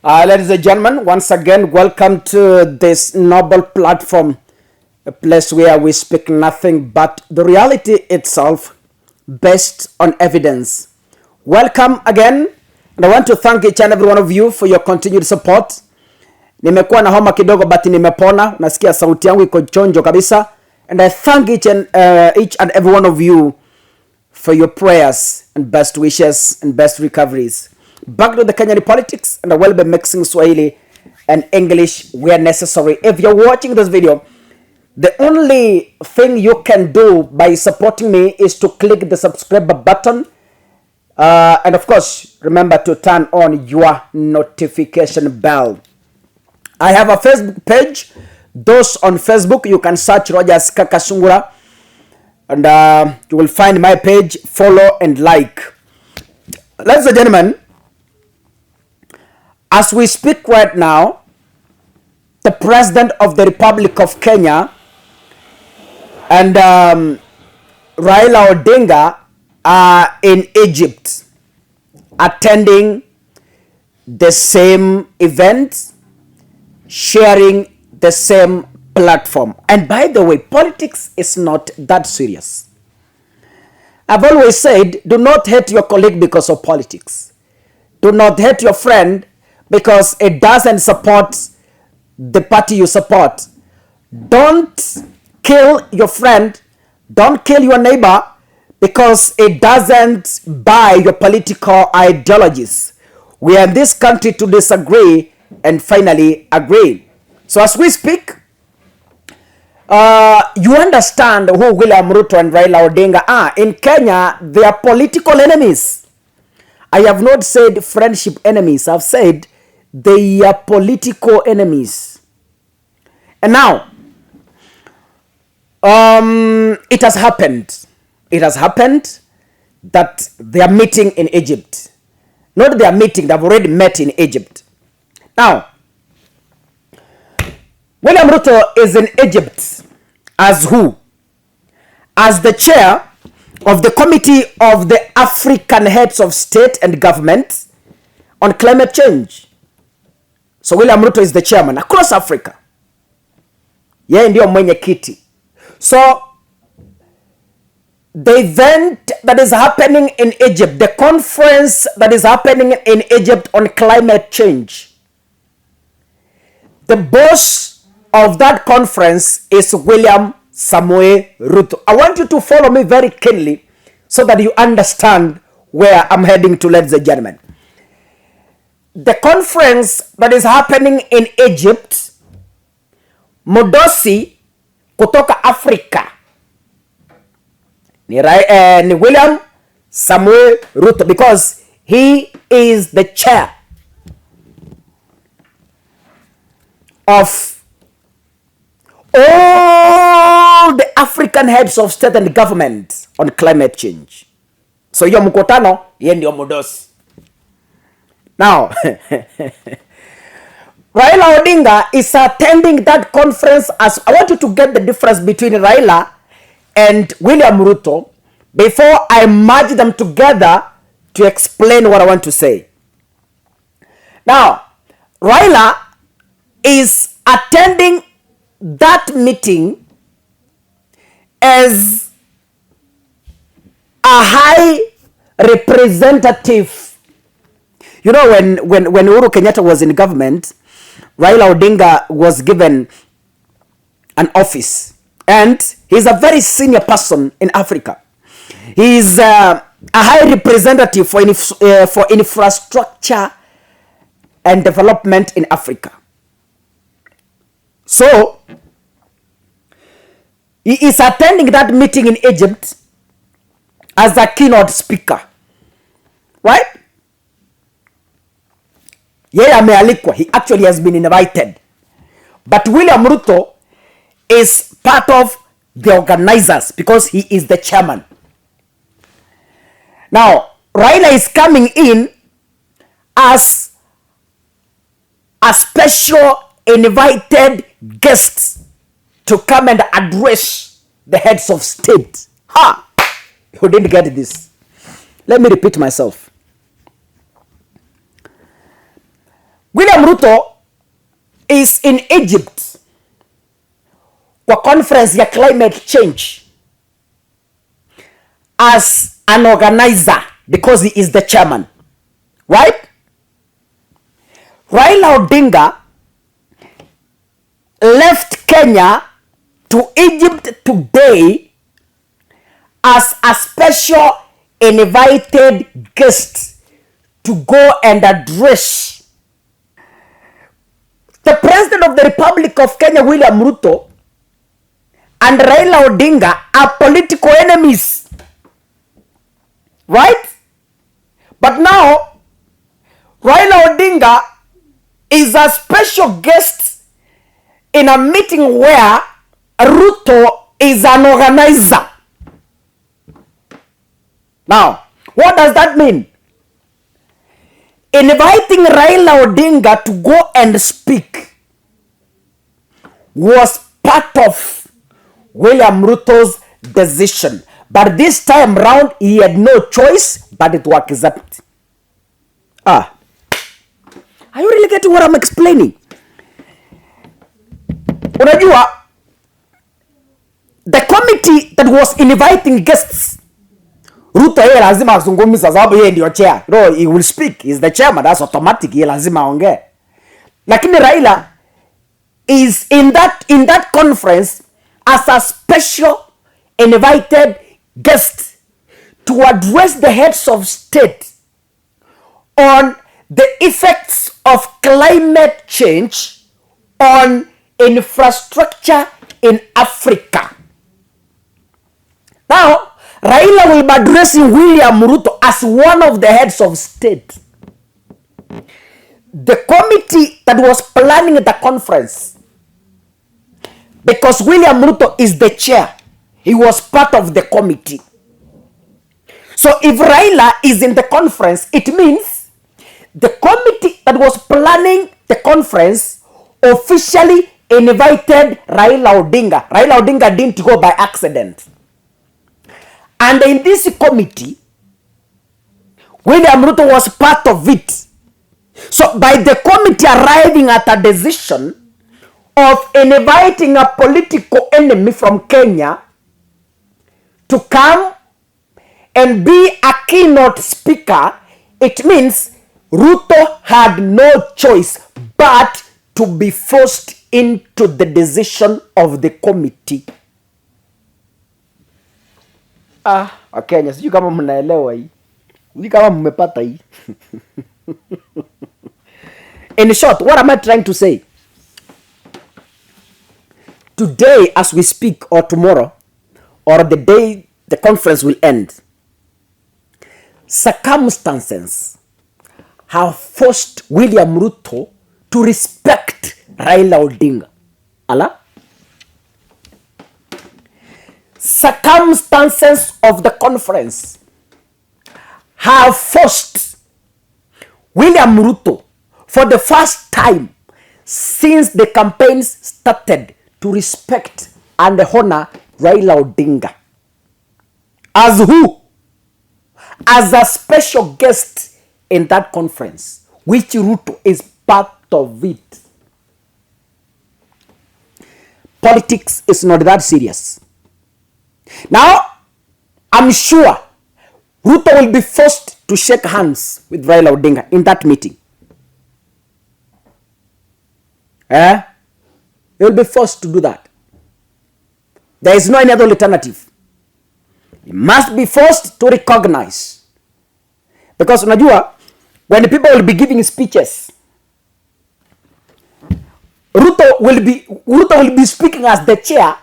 Ladies and gentlemen, once again, welcome to this noble platform, a place where we speak nothing but the reality itself based on evidence. Welcome again, and I want to thank each and every one of you for your continued support. Nimekuwa na homa kidogo but nimepona, nasikia sauti yangu iko chonjo kabisa, and I thank each and every one of you for your prayers and best wishes and best recoveries. Back to the Kenyan politics, and I will be mixing Swahili and English where necessary. If you're watching this video, the only thing you can do by supporting me is to click the subscribe button, and of course remember to turn on your notification bell. I have a Facebook page. Those on Facebook, you can search Rogers Kakasungura, and you will find my page. Follow and like. Ladies and gentlemen, as we speak right now, the President of the Republic of Kenya and Raila Odinga are in Egypt attending the same event, sharing the same platform. And by the way, politics is not that serious. I've always said, do not hate your colleague because of politics. Do not hate your friend because it doesn't support the party you support. Don't kill your friend, don't kill your neighbor because it doesn't buy your political ideologies. We are in this country to disagree and finally agree. So as we speak, you understand who William Ruto and Raila Odinga are. In Kenya, they are political enemies. I have not said friendship enemies. I've said they are political enemies. And now, it has happened. It has happened that they are meeting in Egypt. Not they are meeting, they've already met in Egypt. Now, William Ruto is in Egypt as who? As the chair of the Committee of the African Heads of State and Government on Climate Change. So William Ruto is the chairman across Africa. Yeye ndio mwenyekiti. So the event that is happening in Egypt, the conference that is happening in Egypt on climate change, the boss of that conference is William Samoei Ruto. I want you to follow me very keenly so that you understand where I'm heading to, ladies and gentlemen. The conference that is happening in Egypt, Modosi kutoka Africa ni William Samoei Ruto because he is the chair of all the African heads of state and government on climate change. So hiyo mkutano yeye ndio Modosi. Now, Raila Odinga is attending that conference as... I want you to get the difference between Raila and William Ruto before I merge them together to explain what I want to say. Now, Raila is attending that meeting as a high representative. You know, when Uhuru Kenyatta was in government, Raila Odinga was given an office, and he's a very senior person in Africa. He's a high representative for infrastructure and development in Africa. So he is attending that meeting in Egypt as a keynote speaker, right? Yeye amealikwa. He actually has been invited. But William Ruto is part of the organizers because he is the chairman. Now, Raila is coming in as a special invited guest to come and address the heads of state. Ha! Who didn't get this? Let me repeat myself. William Ruto is in Egypt kwa conference ya climate change as an organizer because he is the chairman, right? Raila Odinga left Kenya to Egypt today as a special invited guest to go and address the President of the Republic of Kenya, William Ruto, and Raila Odinga are political enemies, right? But now, Raila Odinga is a special guest in a meeting where Ruto is an organizer. Now, what does that mean? Inviting Raila Odinga to go and speak was part of William Ruto's decision. But this time round, he had no choice but to accept. Are you really getting what I'm explaining? Unajua, the committee that was inviting guests, Ruto yeye lazima azungumza sababu yeye ndio chair. No, he will speak. He's the chairman. That's automatic. Yeye lazima aongee. Lakini Raila is in that conference as a special invited guest to address the heads of state on the effects of climate change on infrastructure in Africa. Now, Raila will be addressing William Ruto as one of the heads of state. The committee that was planning the conference, because William Ruto is the chair, he was part of the committee. So if Raila is in the conference, it means the committee that was planning the conference officially invited Raila Odinga. Raila Odinga didn't go by accident. And in this committee, William Ruto was part of it. So by the committee arriving at a decision of inviting a political enemy from Kenya to come and be a keynote speaker, it means Ruto had no choice but to be forced into the decision of the committee. Wakenya, sijui kama mnaelewa hii. Sijui kama mmepata hii. In short, what am I trying to say? Today, as we speak, or tomorrow, or the day the conference will end, circumstances have forced William Ruto to respect Raila Odinga. Allah? Circumstances of the conference have forced William Ruto, for the first time since the campaigns started, to respect and honor Raila Odinga. As who? As a special guest in that conference, which Ruto is part of it. Politics is not that serious. Now, I'm sure Ruto will be forced to shake hands with Raila Odinga in that meeting. He will be forced to do that. There is no any other alternative. He must be forced to recognize. Because unajua, when people will be giving speeches, Ruto will be speaking as the chair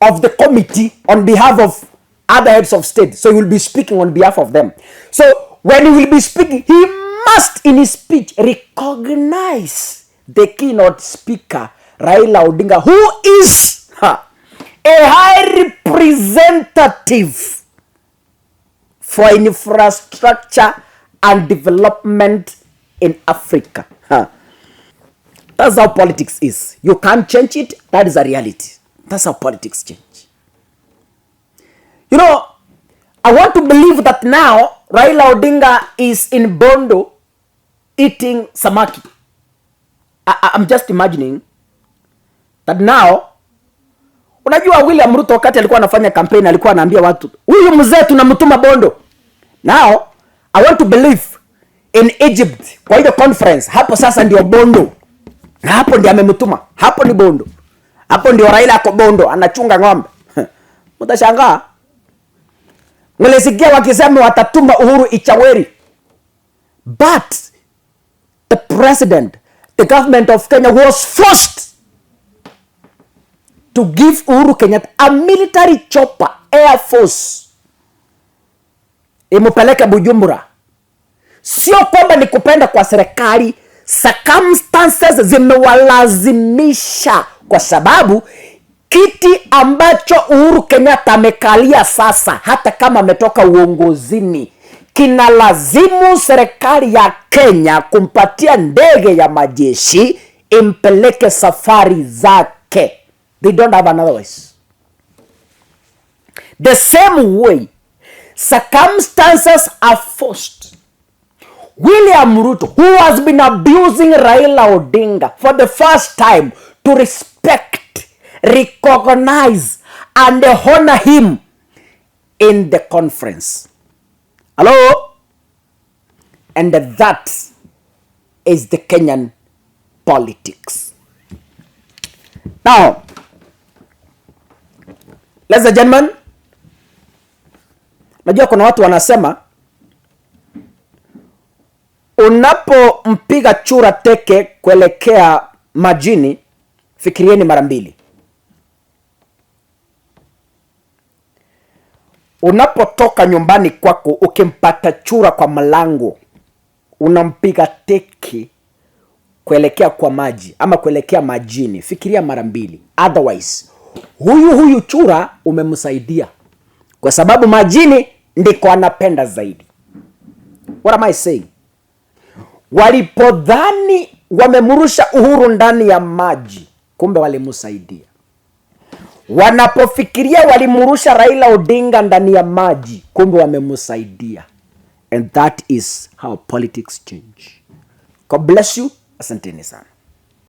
of the committee on behalf of other heads of state. So he will be speaking on behalf of them. So when he will be speaking, he must in his speech recognize the keynote speaker, Raila Odinga, who is a high representative for infrastructure and development in Africa. That's how politics is. You can't change it. That is a reality. That's how politics change. You know, I want to believe that now Raila Odinga is in Bondo eating samaki. I'm just imagining that now, unajua William Ruto wakati alikuwa anafanya campaign alikuwa anaambia watu, huyu mzee tunamtuma Bondo. Now, I want to believe in Egypt, kwa hiyo conference, hapo sasa ndio Bondo. Na hapo ndio amemtuma. Hapo ni Bondo. Hapo ndio Raila ako Bondo, anachunga ng'ombe. Mtashangaa. Mlisikia wakisema watatuma Uhuru Ichaweri. But the president, the government of Kenya was forced to give Uhuru Kenyatta a military chopper, Air Force. Imupeleke Bujumbura. Sio kwamba ni kupenda kwa serikali, circumstances zimewalazimisha, kwa sababu kiti ambacho Uhuru Kenyatta amekalia sasa, hata kama ametoka uongozini, kinalazimu serikali ya Kenya kumpatia ndege ya majeshi impeleke safari zake. They don't have another way. The same way circumstances are forced William Ruto, who has been abusing Raila Odinga for the first time, to respect, recognize, and honor him in the conference. Hello? And that is the Kenyan politics. Now, ladies and gentlemen, najua kuna watu wanasema unapompiga chura teke kuelekea majini, fikirieni mara mbili. Unapotoka nyumbani kwako ukimpata chura kwa mlango, unampiga teke kuelekea kwa maji ama kuelekea majini, fikiria mara mbili. Otherwise, huyu chura umemsaidia, kwa sababu majini ndiko anapenda zaidi. What am I saying? Walipodhani wamemurusha Uhuru ndani ya maji, kumbe walimsaidia. Wanapofikiria walimurusha Raila Odinga ndani ya maji, kumbe wamemsaidia. And that is how politics change. God bless you. Asanteni sana.